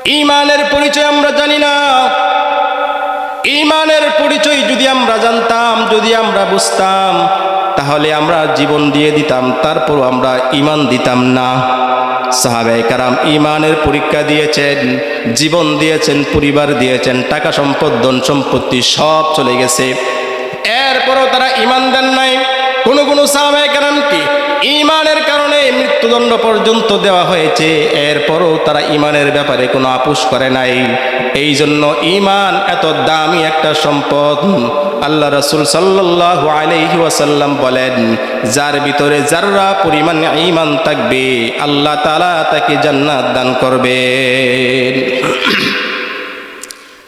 ঈমানের পরিচয় আমরা জানি না। ঈমানের পরিচয় যদি আমরা জানতাম, যদি আমরা বুঝতাম, তাহলে আমরা জীবন দিয়ে দিতাম, তারপর আমরা ঈমান দিতাম না। সাহাবায়ে কেরাম ঈমানের পরীক্ষা দিয়েছেন, জীবন দিয়েছেন, পরিবার দিয়েছেন, টাকা সম্পদ ধন সম্পত্তি সব চলে গেছে, এরপরও তারা ঈমান দেন নাই। কোন কোন সাহাবায়ে কেরামকে ঈমানের কারণে মৃত্যুদণ্ড পর্যন্ত দেওয়া হয়েছে, এরপরও তারা ঈমানের ব্যাপারে কোনো আপোষ করে নাই। এই জন্য ঈমান এত দামি একটা সম্পদ। আল্লাহ রাসূল সাল্লাল্লাহু আলাইহি ওয়াসাল্লাম বলেন, যার ভিতরে যাররা পরিমাণ ঈমান থাকবে আল্লাহ তাআলা তাকে জান্নাত দান করবেন।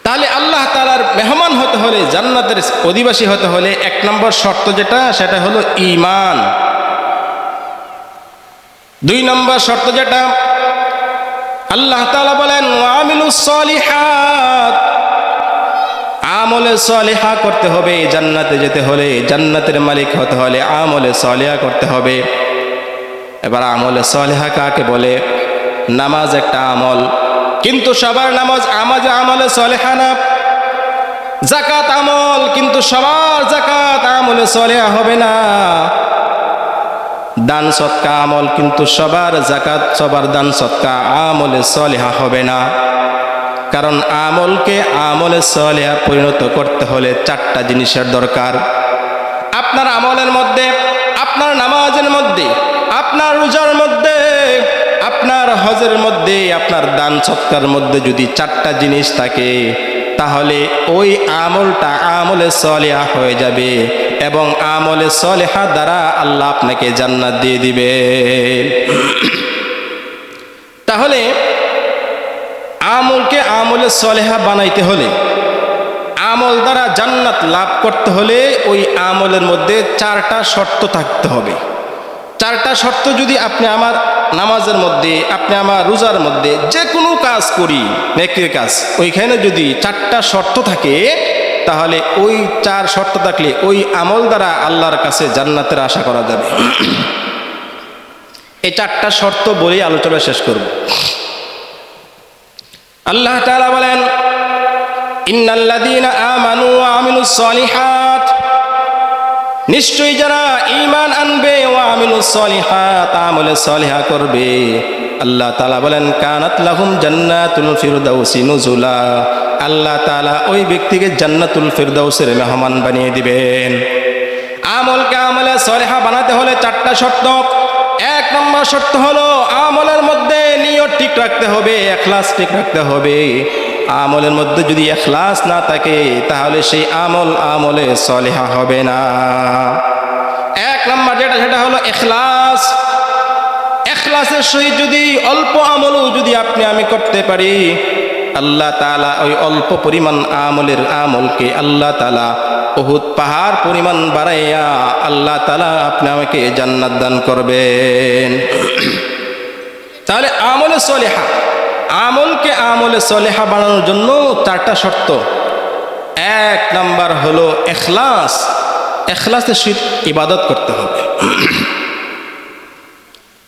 তাহলে আল্লাহ তাআলার মেহমান হতে হলে, জান্নাতের অধিবাসী হতে হলে এক নম্বর শর্ত যেটা, সেটা হলো ঈমান। দুই নম্বর শর্ত যেটা, আল্লাহ তাআলা বলেন ওয়ামিলুস সলিহাত, আমলে সলিহা করতে হবে। জান্নাতে যেতে হলে, জান্নাতের মালিক হতে হলে আমলে সলিহা করতে হবে। এবার আমলে সলিহা কাকে বলে? নামাজ একটা আমল, কিন্তু সবার নামাজ আমলে সলিহা না। যাকাত আমল, কিন্তু সবার যাকাত আমলে সলিহা হবে না। দান সদকা আমল, কিন্তু সবার যাকাত, সবার দান সদকা আমলে সলিহা হবে না। কারণ আমলকে আমলে সলিহা পরিণত করতে হলে চারটা জিনিসের দরকার। আপনার আমলের মধ্যে, আপনার নামাজের মধ্যে, আপনার রোজার মধ্যে, আপনার হজের মধ্যে, আপনার দান সৎকার মধ্যে যদি চারটা জিনিস থাকে, তাহলে ওই আমলটা আমলে সলিহা হয়ে যাবে এবং আমলে সলিহা দ্বারা আল্লাহ আপনাকে জান্নাত দিয়ে দিবে। তাহলে আমলকে আমলে সলিহা বানাইতে হলে, আমল দ্বারা জান্নাত লাভ করতে হলে ওই আমলের মধ্যে চারটা শর্ত থাকতে হবে। চারটা শর্ত যদি আপনি আমার নামাজের মধ্যে, আপনি আমার রোজার মধ্যে, যে কোনো কাজ করি, নেকির কাজ, ওইখানে যদি চারটা শর্ত থাকে, তাহলে ওই চার শর্ত থাকলে ওই আমল দ্বারা আল্লাহর কাছে জান্নাতের আশা করা যাবে। এই চারটা শর্ত বলেই আলোচনা শেষ করব। আল্লাহ তাআলা বলেন, ইন্নাল্লাযীনা আমানু ওয়া আমিলুস সলিহাত, নিশ্চয়ই যারা ঈমান আনবে ওয়া আমিলুস সলিহাত, আমলে সলিহা করবে, আল্লাহ তাআলা বলেন কানাত লাহুম জান্নাতুল ফিরদাউসি নুজুলা, আল্লাহ তাআলা ওই ব্যক্তিকে জান্নাতুল ফিরদাউসের মেহমান বানিয়ে দিবেন। আমলকে আমলে সলিহা বানাতে হলে চারটা শর্ত। এক নম্বর শর্ত হলো আমলের মধ্যে নিয়ত ঠিক রাখতে হবে, ইখলাস ঠিক রাখতে হবে। আমলের মধ্যে যদি ইখলাস না থাকে, তাহলে সেই আমল আমলে সলিহা হবে না। এক নম্বর যেটা, সেটা হলো ইখলাস। ইখলাসের সহিত যদি অল্প আমলও যদি আপনি আমি করতে পারি, আল্লাহ তাআলা ওই অল্প পরিমাণ আমলকে আল্লাহ তাআলা উহুদ পাহাড় পরিমাণ বাড়াইয়া আল্লাহ তাআলা আপনি আমাকে জান্নাত দান করবেন। তাহলে আমলে সলিহা, আমলকে আমলে সলিহা বানানোর জন্য চারটা শর্ত। এক নাম্বার হলো ইখলাস। ইখলাসের সহিত ইবাদত করতে হবে।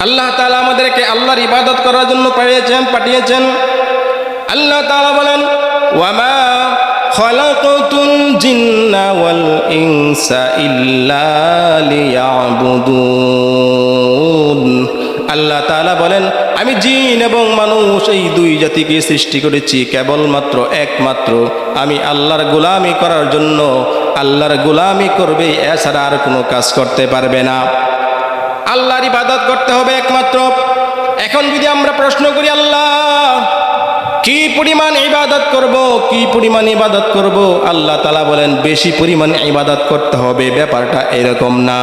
আল্লাহ তাআলা আমাদেরকে আল্লাহর ইবাদত করার জন্য পাঠিয়েছেন। আল্লাহ তাআলা বলেন, ওয়ামা খালাকাতুল জিন্না ওয়াল ইনসা ইল্লা লিয়াবুদুন। আল্লাহ তাআলা বলেন, আমি জিন এবং মানুষ এই দুই জাতিকে সৃষ্টি করেছি কেবলমাত্র একমাত্র আমি আল্লাহর গোলামি করার জন্য। আল্লাহর গোলামি করবে, এছাড়া আর কোনো কাজ করতে পারবে না। আল্লাহর ইবাদত করতে হবে একমাত্র। এখন যদি আমরা প্রশ্ন করি, আল্লাহ কি পরিমাণ ইবাদত করব, কি পরিমাণ ইবাদত করব, আল্লাহ তাআলা বলেন বেশি পরিমাণ ইবাদত করতে হবে। ব্যাপারটা এরকম না,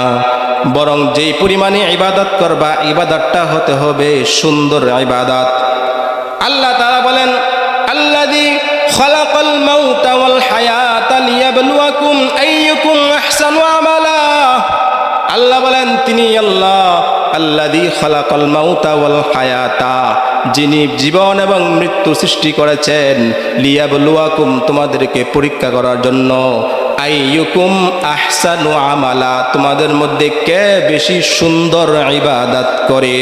বরং যেই পরিমাণে ইবাদত করবা, ইবাদতটা হতে হবে সুন্দর ইবাদত। আল্লাহ তাআলা বলেন, আল্লাযী খালাকাল মাউতা ওয়াল হায়াতা লিয়াবলুয়াকুম আইয়ুকুম আহসানু আমালা। আল্লাহ বলেন, তিনি আল্লাহ আল্লাযী খালাকাল মাউতা ওয়াল হায়াতা, যিনি জীবন এবং মৃত্যু সৃষ্টি করেছেন, লিয়াবলুয়াকুম, তোমাদেরকে পরীক্ষা করার জন্য, আইয়ুকুম আহসানু আমালা, তোমাদের মধ্যে কে বেশি সুন্দর ইবাদত করে।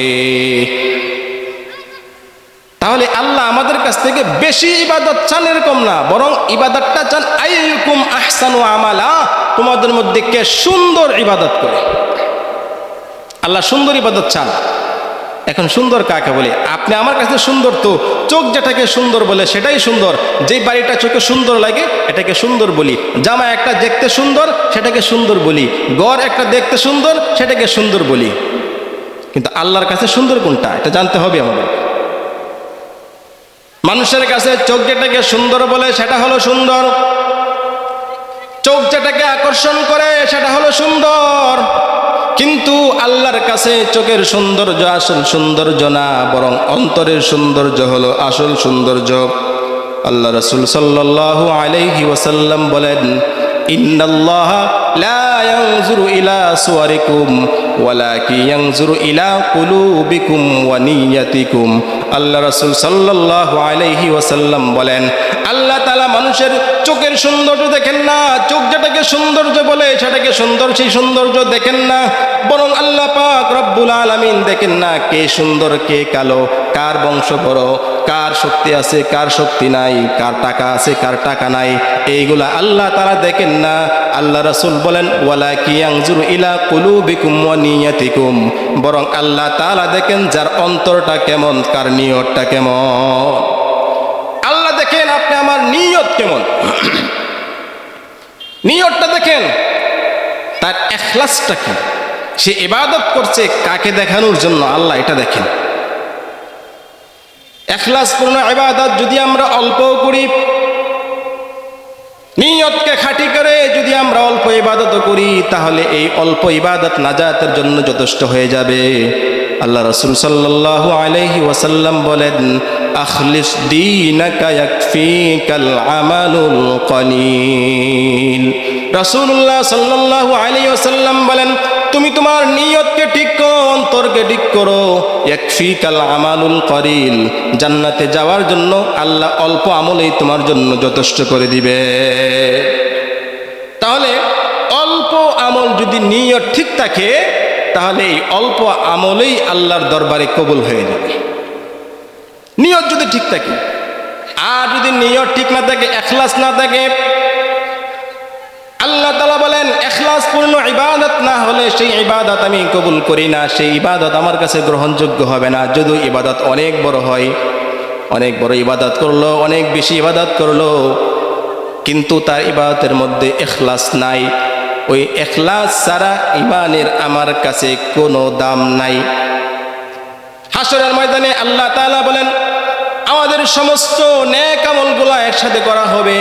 তাহলে আল্লাহ আমাদের কাছ থেকে বেশি ইবাদত চান এরকম না, বরং ইবাদতটা চান আইয়ুকুম আহসানু আমালা, তোমাদের মধ্যে কে সুন্দর ইবাদত করে। আল্লাহ সুন্দর ইবাদত চান। এখন সুন্দর কাকে বলে? আপনি আমার কাছে সুন্দর, তো চোখ যেটাকে সুন্দর বলে সেটাই সুন্দর। যেই বাড়িটা চোখে সুন্দর লাগে এটাকে সুন্দর বলি, জামা একটা দেখতে সুন্দর সেটাকে সুন্দর বলি, ঘর একটা দেখতে সুন্দর সেটাকে সুন্দর বলি। কিন্তু আল্লাহর কাছে সুন্দর কোনটা এটা জানতে হবে আমাদের। মানুষের কাছে চোখ যেটাকে সুন্দর বলে সেটা হলো সুন্দর, চোখ যেটাকে আকর্ষণ করে সেটা হলো সুন্দর। কিন্তু আল্লাহর কাছে চোখের সৌন্দর্য আসল সৌন্দর্য না, বরং অন্তরের সৌন্দর্য হলো আসল সৌন্দর্য। আল্লাহ রাসূল সাল্লাল্লাহু আলাইহি ওয়াসাল্লাম বলেন, ইন্নাল্লাহা লা ইয়ানজুরু ইলা সুওয়ারিকুম ওয়ালাকিন ইয়ানজুরু ইলা কুলুবিকুম ওয়া নিয়াতিকুম। আল্লাহ রাসূল সাল্লাল্লাহু আলাইহি ওয়াসাল্লাম বলেন, আল্লাহ তাআলা মানুষের চোখের সৌন্দর্য দেখেন না, চোখ যেটাকে সৌন্দর্য বলে সেটাকে সুন্দর সেই সৌন্দর্য দেখেন না, বরং আল্লাহ পাক রব্বুল আলামিন দেখেন না কে সুন্দর কে কালো, কার বংশ বড়, কার শক্তি আছে কার শক্তি নাই, কার টাকা আছে কার টাকা নাই, এইগুলা আল্লাহ তাআলা দেখেন না। আল্লাহ রাসূল বলেন, ওয়ালাকিন ইয়ানজুরু ইলা কুলুবিকুম ওয়া নিয়াতিকুম, বরং আল্লাহ তাআলা দেখেন যার অন্তরটা কেমন, কার নিয়তটা কেমন। আল্লাহ দেখেন আপনি আমার নিয়ত কেমন, নিয়তটা দেখেন, তার ইখলাসটা কি, সে ইবাদত করছে কাকে দেখানোর জন্য, আল্লাহ এটা দেখেন। ইখলাসপূর্ণ ইবাদত যদি আমরা অল্প করি, নিয়তকে খাঁটি করে যদি আমরা অল্প ইবাদত করি, তাহলে এই অল্প ইবাদত নাজাতের জন্য যথেষ্ট হয়ে যাবে। আল্লাহ রাসূল সাল্লাল্লাহু আলাইহি ওয়াসাল্লাম বলেন, আখলিস দীনাকা ইয়াকফিকাল আমালুল কলিল। রাসূলুল্লাহ সাল্লাল্লাহু আলাইহি ওয়াসাল্লাম বলেন, তুমি তোমার নিয়তকে ঠিক করো, অন্তরকে ঠিক করো, ইয়াকফিকাল আমালুল কলিল, জান্নাতে যাওয়ার জন্য আল্লাহ অল্প আমলেই তোমার জন্য যথেষ্ট করে দিবে। তাহলে অল্প আমল যদি নিয়ত ঠিক থাকে, তাহলে এই অল্প আমলেই আল্লাহর দরবারে কবুল হয়ে যাবে, নিয়ত যদি ঠিক থাকে। আর যদি নিয়ত ঠিক না থাকে, ইখলাস না থাকে, আল্লাহ তাআলা বলেন ইখলাসপূর্ণ ইবাদত না হলে সেই ইবাদত আমি কবুল করি না, সেই ইবাদত আমার কাছে গ্রহণযোগ্য হবে না। যদি ইবাদত অনেক বড় হয়, অনেক বড় ইবাদত করলো, অনেক বেশি ইবাদত করলো, কিন্তু তার ইবাদতের মধ্যে ইখলাস নাই, ওই ইখলাস ছাড়া ইমানের আমার কাছে কোনো দাম নাই। হাসরের ময়দানে আল্লাহ তাআলা বলেন, আমাদের সমস্ত নেক আমলগুলা একসাথে করা হবে,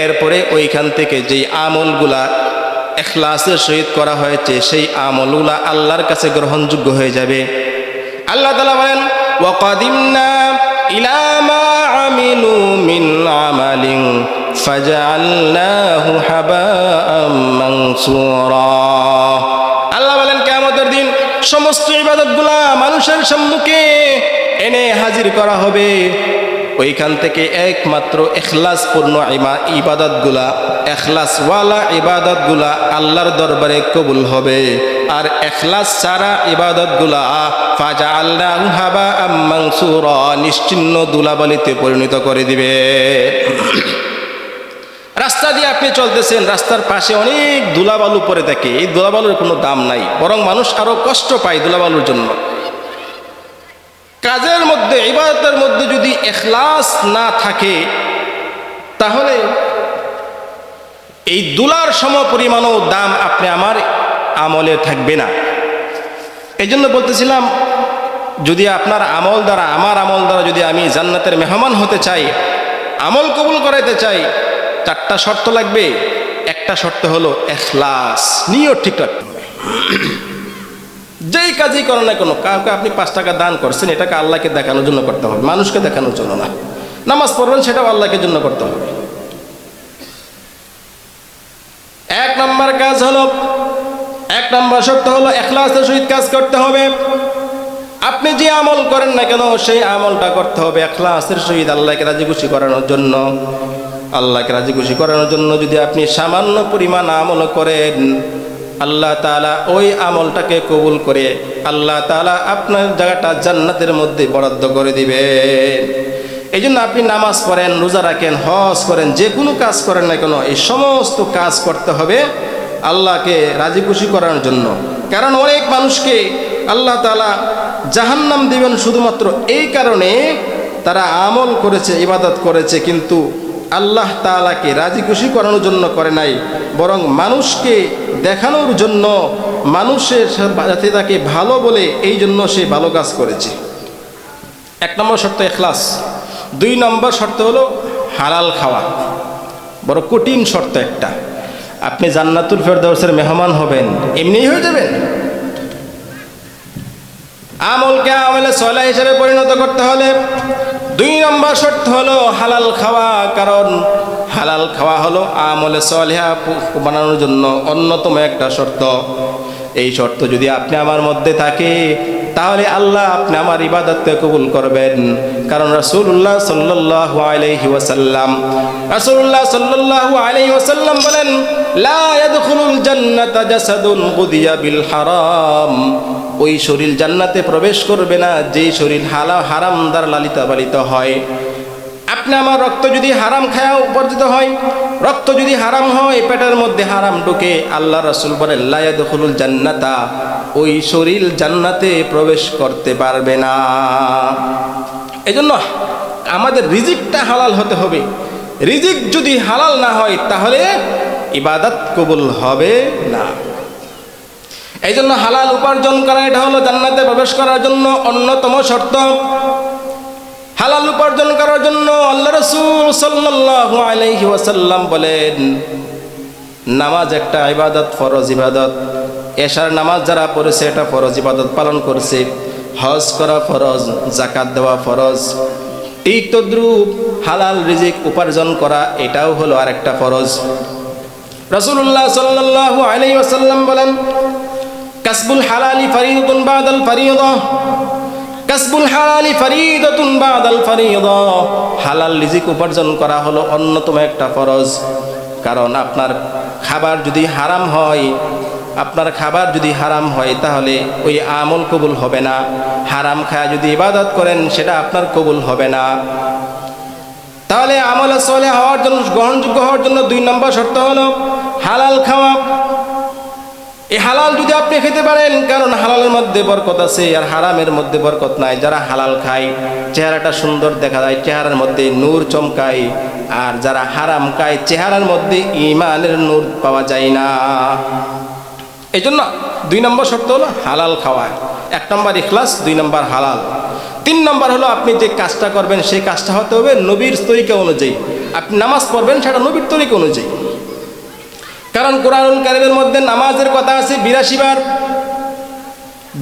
এরপরে ওইখান থেকে যেই আমলগুলা ইখলাসের সহিত করা হয়েছে সেই আমলগুলা আল্লাহর কাছে গ্রহণযোগ্য হয়ে যাবে। আল্লাহ তাআলা বলেন, ওয়াকাদিমনা ইলা মা আমিলু মিন আমালিন ফাজআলনাহু হাবাআম মানসুরা। আল্লাহ বলেন কিয়ামতের দিন সমস্ত ইবাদতগুলা মানুষের সম্মুখে এনে হাজির করা হবে, ওইখান থেকে একমাত্র ইখলাসপূর্ণ ইবাদতগুলা, ইখলাসওয়ালা ইবাদতগুলা আল্লাহর দরবারে কবুল হবে। আর ইখলাস ছাড়া ইবাদতগুলা ফাজআলনাহু হাবাআম মানসুরা, নিশ্চিহ্ন ধুলাবালিতে পরিণত করে দিবে। রাস্তা দিয়ে আপনি চলতেছেন, রাস্তার পাশে অনেক ধুলাবালু পড়ে থাকে, এই ধুলাবালুর কোনো দাম নাই, বরং মানুষ আরো কষ্ট পায় ধুলাবালুর জন্য। কাজের মধ্যে, ইবাদতের মধ্যে যদি ইখলাস না থাকে, তাহলে এই দুলার সমপরিমাণও দাম আপনি আমার আমলে থাকবে না। এই জন্য বলতেছিলাম, যদি আপনার আমল দ্বারা, আমার আমল দ্বারা যদি আমি জান্নাতের মেহমান হতে চাই, আমল কবুল করাইতে চাই, 4টা শর্ত লাগবে। একটা শর্ত হলো ইখলাস, নিয়ত ঠিক রাখতে হবে। যেই কাজই করেন না কোনো, কাউকে আপনি 5 টাকা দান করছেন, এটাকে আল্লাহকে দেখানোর জন্য করতে হবে, মানুষকে দেখানোর জন্য না। নামাজ পড়বেন, সেটাও আল্লাহকে জন্য করতে হবে। 1 নম্বর কাজ হলো, 1 নম্বর শর্ত হলো ইখলাসের সহিত কাজ করতে হবে। আপনি যে আমল করেন না কেন, সেই আমলটা করতে হবে ইখলাসের সহিত, আল্লাহকে রাজি খুশি করানোর জন্য। আল্লাহকে রাজি খুশি করানোর জন্য যদি আপনি সামান্য পরিমাণ আমল করেন, আল্লাহ তাআলা ওই আমলটাকে কবুল করে আল্লাহ তাআলা আপনার জায়গাটা জান্নাতের মধ্যে বরাদ্দ করে দিবেন। এই জন্য আপনি নামাজ পড়েন, রোজা রাখেন, হজ করেন, যে কোনো কাজ করেন না কেন, এই সমস্ত কাজ করতে হবে আল্লাহকে রাজি খুশি করার জন্য। কারণ অনেক মানুষকে আল্লাহ তাআলা জাহান্নাম দিবেন শুধুমাত্র এই কারণে তারা আমল করেছে, ইবাদত করেছে, কিন্তু আল্লাহ তাআলাকে রাজি খুশি করানোর জন্য করে নাই, বরং মানুষকে দেখানোর জন্য, মানুষের যাতে তাকে ভালো বলে এই জন্য সে ভালো কাজ করেছে। 1 নম্বর শর্ত ইখলাস। 2 নম্বর শর্ত হলো হালাল খাওয়া। বড় কঠিন শর্ত একটা। আপনি জান্নাতুল ফেরদাউসের মেহমান হবেন, এমনিই হয়ে যাবেন? আমলকে আমলে সালেহ হিসেবে পরিণত করতে হলে 2 নম্বর শর্ত হলো হালাল খাওয়া। কারণ হালাল খাওয়া হলো আমলে সালেহা বানানোর জন্য অন্যতম একটা শর্ত। এই শর্ত যদি আপনি আমার মধ্যে থাকে তাহলে আল্লাহ আপনি আমার ইবাদতকে কবুল করবেন। কারণ রাসূলুল্লাহ সাল্লাল্লাহু আলাইহি ওয়াসাল্লাম বলেন, লা ইয়াদখুলুল জান্নাতা জাসাদুন গুদিয়া বিল হারাম। ওই শরীর জান্নাতে প্রবেশ করবে না যেই শরীর হারাম দ্বারা লালিত পালিত হয়। আপনি আমার রক্ত যদি হারাম খায়া উপার্জিত হয়, রক্ত যদি হারাম হয়, পেটের মধ্যে হারাম ঢুকে, আল্লাহ রাসূল বলেন লা ইয়াদখুলুল জান্নাতা, ওই শরীর জান্নাতে প্রবেশ করতে পারবে না। এজন্য আমাদের রিজিকটা হালাল হতে হবে। রিজিক যদি হালাল না হয় তাহলে ইবাদত কবুল হবে না। এই জন্য হালাল উপার্জন করা এটা হলো জান্নাতে প্রবেশ করার জন্য অন্যতম শর্ত। হালাল উপার্জন করার জন্য আল্লাহ রাসূল সাল্লাল্লাহু আলাইহি ওয়াসাল্লাম বলেন, নামাজ একটা ইবাদত, ফরজ ইবাদত। এশার নামাজ যারা পড়েছে এটা ফরজ ইবাদত পালন করছে। হজ করা ফরজ, যাকাত দেওয়া ফরজ। ঠিক তদ্রূপ হালাল রিজিক উপার্জন করা এটাও হলো আরেকটা ফরজ। রাসূলুল্লাহ সাল্লাল্লাহু আলাইহি ওয়াসাল্লাম বলেন, কাসবুল হালালি ফরিদাতুন বাদাল ফরিদা, কাসবুল হালালি ফরিদাতুন বাদাল ফরিদা। হালাল রিজিক উপার্জন করা হলো অন্যতম একটা ফরজ। কারণ আপনার খাবার যদি হারাম হয়, তাহলে ওই আমল কবুল হবে না। হারাম খায় যদি ইবাদত করেন সেটা আপনার কবুল হবে না। তাহলে আমল সালেহ হওয়ার জন্য, গ্রহণযোগ্য হওয়ার জন্য 2 নম্বর শর্ত হলো হালাল খাওয়া। এই হালাল যদি আপনি খেতে পারেন, কারণ হালালের মধ্যে বরকত আছে আর হারামের মধ্যে বরকত নাই। যারা হালাল খায় চেহারাটা সুন্দর দেখা যায়, চেহারার মধ্যে নূর চমকায়। আর যারা হারাম খায় চেহারার মধ্যে ঈমানের নূর পাওয়া যায় না। এই জন্য 2 নম্বর শর্ত হলো হালাল খাওয়া। 1 নম্বর ইখলাস, 2 নম্বর হালাল। 3 নম্বর হলো আপনি যে কাজটা করবেন সেই কাজটা হতে হবে নবীর তরিকা অনুযায়ী। আপনি নামাজ পড়বেন সেটা নবীর তরিকা অনুযায়ী। কারণ কোরআনুল কারীমের মধ্যে নামাজের কথা আছে 82 বার,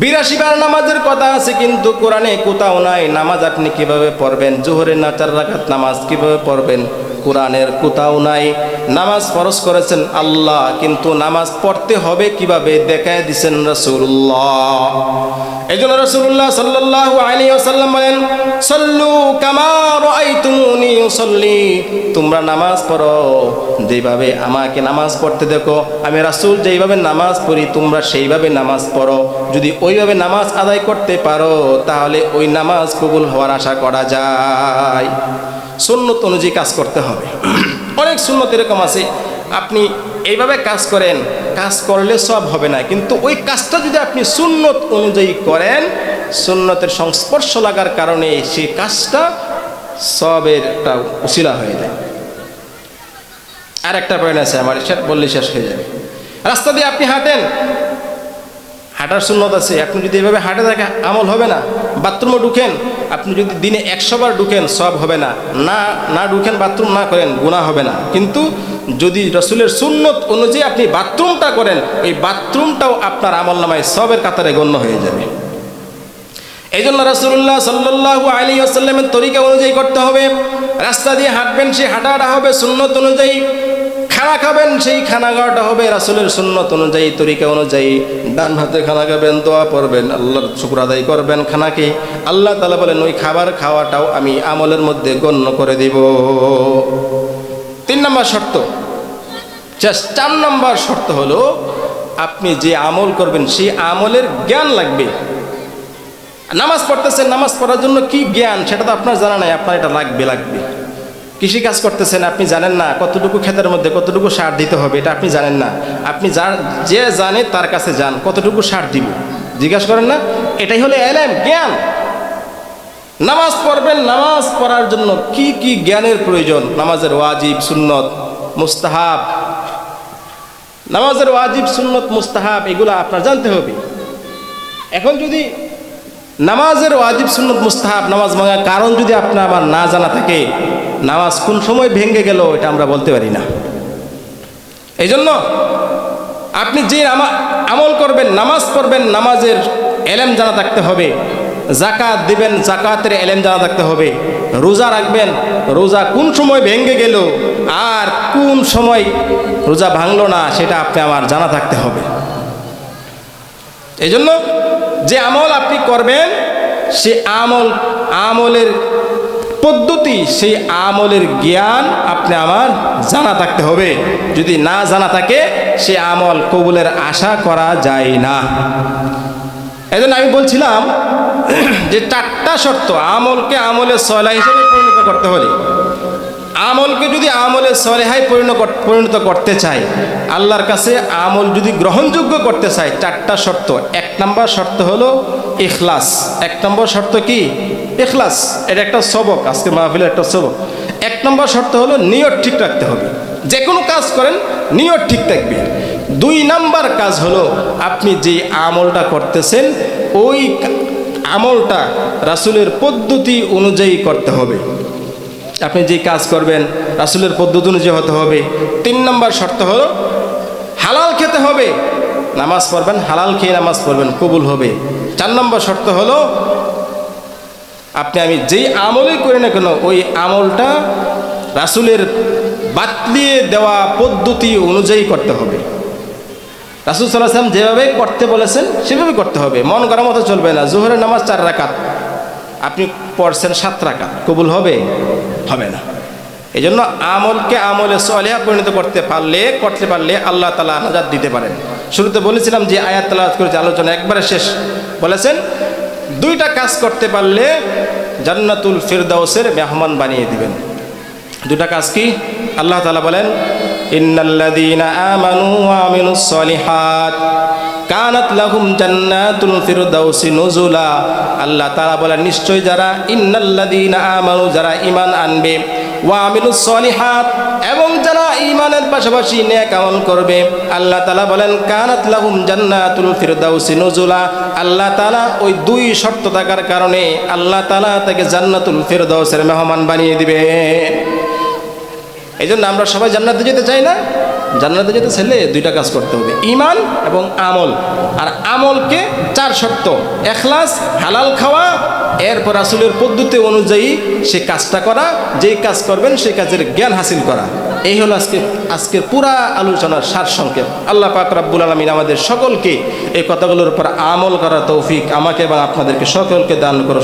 82 বার নামাজের কথা আছে, কিন্তু কোরআনে কোথাও নাই নামাজ আপনি কিভাবে পড়বেন। জোহরের 4 রাকাত নামাজ কিভাবে পড়বেন কোরআনের কোথাও নাই। নামাজ ফরজ করেছেন আল্লাহ, কিন্তু নামাজ পড়তে হবে কিভাবে দেখায় দিয়েছেন রাসূলুল্লাহ। এই জন্য রাসূলুল্লাহ সাল্লাল্লাহু আলাইহি ওয়াসাল্লাম বলেন, সল্লু কামা রাআইতুমুনি উসাল্লি। তোমরা নামাজ পড়ো যেভাবে আমাকে নামাজ পড়তে দেখো। আমি রাসূল যেইভাবে নামাজ পড়ি তোমরা সেইভাবে নামাজ পড়ো। যদি ওইভাবে নামাজ আদায় করতে পারো তাহলে ওই নামাজ কবুল হওয়ার আশা করা যায়। সুন্নত অনুযায়ী কাজ করতে হবে। অনেক সুন্নত এরকম আছে আপনি এইভাবে কাজ করেন, কাজ করলে সব হবে না, কিন্তু ওই কাজটা যদি আপনি সুন্নত অনুযায়ী করেন, সুন্নতের সংস্পর্শ লাগার কারণে সেই কাজটা সবের একটা উসিলা হয়ে যায়। আর একটা পয়েন্ট আছে আমার, সেটা বললে শেষ হয়ে যাবে। রাস্তা দিয়ে আপনি হাঁটেন, হাঁটার সুন্নত আছে। আপনি যদি এভাবে হাঁটে থাকে আমল হবে না। বাথরুমে ঢুকেন, আপনি যদি দিনে 100 বার ঢুকেন সব হবে না। না ঢুকেন, বাথরুম না করেন গুনাহ হবে না। কিন্তু যদি রাসূলের সুন্নত অনুযায়ী আপনি বাথরুমটা করেন, এই বাথরুমটাও আপনার আমলনামায় সবের কাতারে গণ্য হয়ে যাবে। এই জন্য রাসূলুল্লাহ সাল্লাল্লাহু আলাইহি ওয়াসাল্লামের তরিকা অনুযায়ী করতে হবে। রাস্তা দিয়ে হাঁটবেন, সেই হাঁটাটা হবে সুন্নত অনুযায়ী। খানা খাবেন, সেই খানা খাওয়াটা হবে রাসূলের সুন্নত অনুযায়ী, তরিকা অনুযায়ী। ডান হাতে খানা খাবেন, দোয়া পড়বেন, আল্লাহর শুকর আদায় করবেন খানাকে। আল্লাহ তাআলা বলেন ওই খাবার খাওয়াটাও আমি আমলের মধ্যে গণ্য করে দিব। 3 নম্বর শর্ত। 4 নম্বর শর্ত হলো আপনি যে আমল করবেন সেই আমলের জ্ঞান লাগবে। নামাজ পড়তেছেন, নামাজ পড়ার জন্য কি জ্ঞান সেটা তো আপনার জানা নাই, আপনার এটা লাগবে। কৃষি কাজ করতেছেন, আপনি জানেন না কতটুকু ক্ষেতের মধ্যে কতটুকু সার দিতে হবে, এটা আপনি জানেন না। আপনি যে জানে তার কাছে যান, কতটুকু সার দিব জিজ্ঞাসা করেন না। এটাই হলো এলেম, জ্ঞান। নামাজ পড়বেন, নামাজ পড়ার জন্য কি কি জ্ঞানের প্রয়োজন, নামাজের ওয়াজিব সুন্নত মুস্তাহাব, নামাজের ওয়াজিব সুন্নত মুস্তাহাব এগুলো আপনার জানতে হবে। এখন যদি নামাজের ওয়াজিব সুন্নত মুস্তাহাব, নামাজ ভাঙার কারণ যদি আপনার আমার না জানা থাকে, নামাজ কোন সময় ভেঙে গেল এটা আমরা বলতে পারি না। এই জন্য আপনি যে আমল করবেন, নামাজ পড়বেন, নামাজের এলেম জানা থাকতে হবে। জাকাত দিবেন, জাকাতের এলেম জানা থাকতে হবে। রোজা রাখবেন, রোজা কোন সময় ভেঙে গেল আর কোন সময় রোজা ভাঙলো না সেটা আপনি আমার জানা থাকতে হবে। এই জন্য যে আমল আপনি করবেন সে আমলের পদ্ধতি, সেই আমলের জ্ঞান আপনি আমার জানা থাকতে হবে। যদি না জানা থাকে সে আমল কবুলের আশা করা যায় না। এই জন্য আমি বলছিলাম যে 4টা শর্ত আমলকে আমলে সলেহা হিসেবে পরিণত করতে হলে, আমলকে যদি আমলে সলেহায় পরিণত করতে চাই, আল্লাহর কাছে আমল যদি গ্রহণযোগ্য করতে চাই, 4টা শর্ত। 1 নম্বর শর্ত হলো ইখলাস। 1 নম্বর শর্ত কি? ইখলাস। এটা একটা সবক, আজকে মাহফিলের একটা সবক। 1 নম্বর শর্ত হলো নিয়ত ঠিক রাখতে হবে। যে কোনো কাজ করেন নিয়ত ঠিক থাকবে। 2 নম্বর কাজ হলো আপনি যে আমলটা করতেছেন ওই আমলটা রাসূলের পদ্ধতি অনুযায়ী করতে হবে। আপনি যে কাজ করবেন রাসূলের পদ্ধতি অনুযায়ী হতে হবে। 3 নম্বর শর্ত হলো হালাল খেতে হবে। নামাজ পড়বেন, হালাল খেয়ে নামাজ পড়বেন, কবুল হবে। 4 নম্বর শর্ত হলো আমি যেই আমলই করি না কেন ওই আমলটা রাসূলের বাতলিয়ে দেওয়া পদ্ধতি অনুযায়ী করতে হবে। রাসূল সাল্লাল্লাহু আলাইহি ওয়াসাল্লাম যেভাবে করতে বলেছেন সেভাবে করতে হবে। মন করার মতো চলবে না। জোহরের নামাজ 4 রাকাত, আপনি পড়ছেন 7 রাকাত, কবুল হবে? হবে না। এই জন্য আমলকে আমলে সলেহা পরিণত করতে পারলে আল্লাহ তাআলা নাজাত দিতে পারেন। শুরুতে বলেছিলাম যে আয়াত তেলাওয়াত করেছে, আলোচনা একবারে শেষ বলেছেন 2টা কাজ করতে পারলে জান্নাতুল ফিরদাউসের মেহমান বানিয়ে দিবেন। 2টা কাজ কি? আল্লাহ তাআলা বলেন ইন্নাল্লাযীনা আমানু ওয়া আমিলুস সলিহাত কানাত লাহুম জান্নাতুল ফিরদাউসি নুজুলা। আল্লাহ তাআলা বলেন নিশ্চয় যারা ইন্নাল্লাযীনা আমানু, যারা ঈমান আনবে, ওয়া আমিলুস সলিহাত, এবং যারা ঈমানের পাশাপাশি নেক আমল করবে, আল্লাহ তাআলা বলেন কানাত লাহুম জান্নাতুল ফিরদাউসি নুজুলা। আল্লাহ তাআলা ওই 2 শর্ত থাকার কারণে আল্লাহ তাআলা তাকে জান্নাতুল ফিরদাউসের মেহমান বানিয়ে দিবে। এই জন্য আমরা সবাই জান্নাতে যেতে চাই না? জান্নাতে যেতে চাইলে 2টা কাজ করতে হবে, ঈমান এবং আমল। আর আমলকে 4 শর্ত: ইখলাস, হালাল খাওয়া, এরপর রাসূলের পদ্ধতি অনুযায়ী সে কাজটা করা, যেই কাজ করবেন সেই কাজের জ্ঞান হাসিল করা। এই হলো আজকের পুরা আলোচনার সারসংক্ষেপ। আল্লাহ পাক রব্বুল আলামিন আমাদের সকলকে এই কথাগুলোর উপর আমল করার তৌফিক আমাকে এবং আপনাদেরকে সকলকে দান করো।